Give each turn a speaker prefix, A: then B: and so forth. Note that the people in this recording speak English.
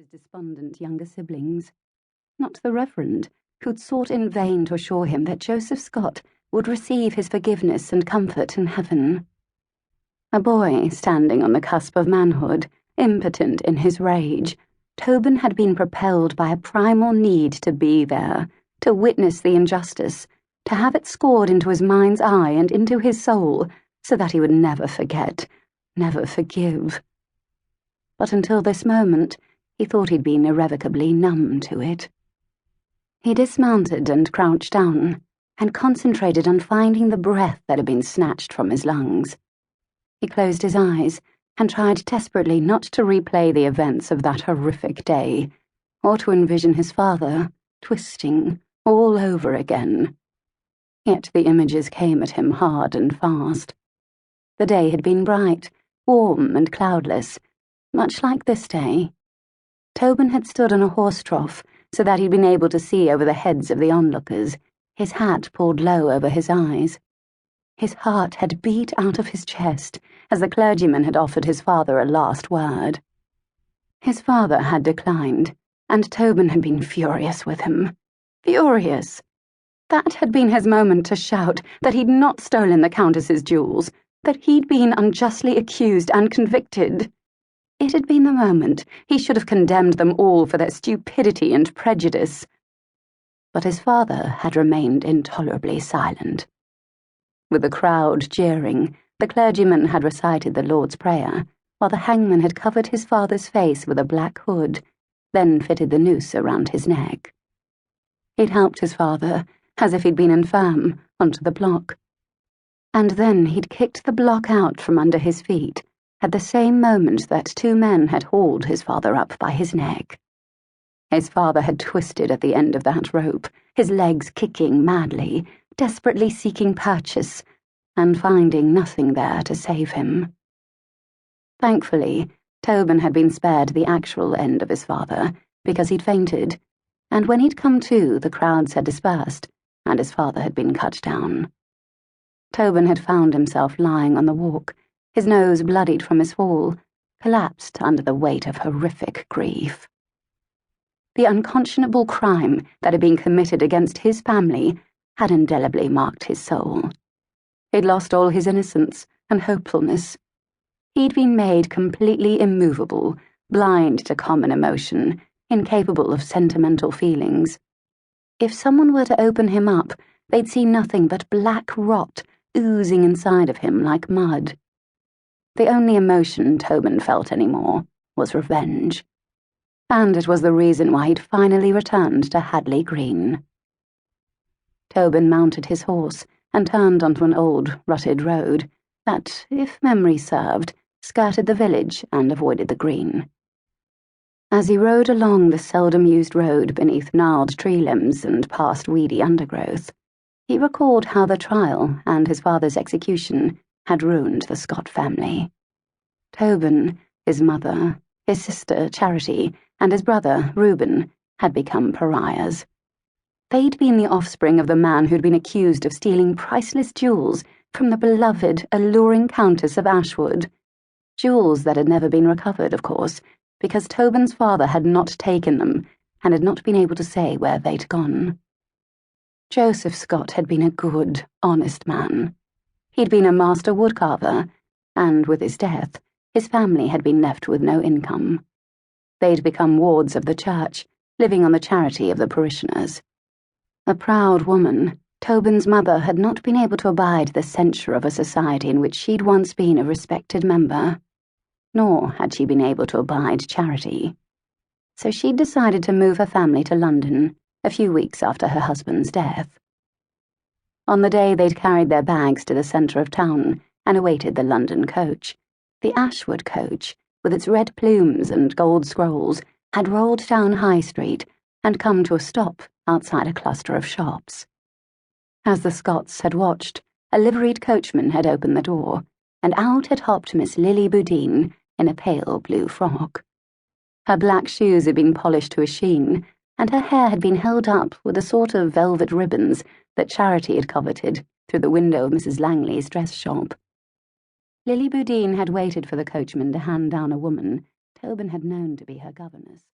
A: his despondent younger siblings, not the Reverend, who'd sought in vain to assure him that Joseph Scott would receive his forgiveness and comfort in heaven. A boy standing on the cusp of manhood, impotent in his rage, Tobin had been propelled by a primal need to be there, to witness the injustice, to have it scored into his mind's eye and into his soul, so that he would never forget, never forgive. But until this moment, he thought he'd been irrevocably numb to it. He dismounted and crouched down, and concentrated on finding the breath that had been snatched from his lungs. He closed his eyes and tried desperately not to replay the events of that horrific day, or to envision his father twisting all over again. Yet the images came at him hard and fast. The day had been bright, warm and cloudless, much like this day. Tobin had stood on a horse trough so that he'd been able to see over the heads of the onlookers, his hat pulled low over his eyes. His heart had beat out of his chest as the clergyman had offered his father a last word. His father had declined, and Tobin had been furious with him. Furious! That had been his moment to shout that he'd not stolen the Countess's jewels, that he'd been unjustly accused and convicted. It had been the moment he should have condemned them all for their stupidity and prejudice. But his father had remained intolerably silent. With the crowd jeering, the clergyman had recited the Lord's Prayer, while the hangman had covered his father's face with a black hood, then fitted the noose around his neck. He'd helped his father, as if he'd been infirm, onto the block. And then he'd kicked the block out from under his feet, at the same moment that two men had hauled his father up by his neck. His father had twisted at the end of that rope, his legs kicking madly, desperately seeking purchase, and finding nothing there to save him. Thankfully, Tobin had been spared the actual end of his father, because he'd fainted, and when he'd come to, the crowds had dispersed, and his father had been cut down. Tobin had found himself lying on the walk, his nose bloodied from his fall, collapsed under the weight of horrific grief. The unconscionable crime that had been committed against his family had indelibly marked his soul. He'd lost all his innocence and hopefulness. He'd been made completely immovable, blind to common emotion, incapable of sentimental feelings. If someone were to open him up, they'd see nothing but black rot oozing inside of him like mud. The only emotion Tobin felt anymore was revenge. And it was the reason why he'd finally returned to Hadley Green. Tobin mounted his horse and turned onto an old, rutted road that, if memory served, skirted the village and avoided the green. As he rode along the seldom-used road beneath gnarled tree limbs and past weedy undergrowth, he recalled how the trial and his father's execution had ruined the Scott family. Tobin, his mother, his sister Charity, and his brother Reuben had become pariahs. They'd been the offspring of the man who'd been accused of stealing priceless jewels from the beloved, alluring Countess of Ashwood. Jewels that had never been recovered, of course, because Tobin's father had not taken them and had not been able to say where they'd gone. Joseph Scott had been a good, honest man. He'd been a master woodcarver, and with his death, his family had been left with no income. They'd become wards of the church, living on the charity of the parishioners. A proud woman, Tobin's mother had not been able to abide the censure of a society in which she'd once been a respected member, nor had she been able to abide charity. So she'd decided to move her family to London a few weeks after her husband's death. On the day they'd carried their bags to the centre of town and awaited the London coach, the Ashwood coach, with its red plumes and gold scrolls, had rolled down High Street and come to a stop outside a cluster of shops. As the Scotts had watched, a liveried coachman had opened the door, and out had hopped Miss Lily Boudin in a pale blue frock. Her black shoes had been polished to a sheen, and her hair had been held up with the sort of velvet ribbons that Charity had coveted through the window of Mrs. Langley's dress shop. Lily Boudin had waited for the coachman to hand down a woman Tobin had known to be her governess.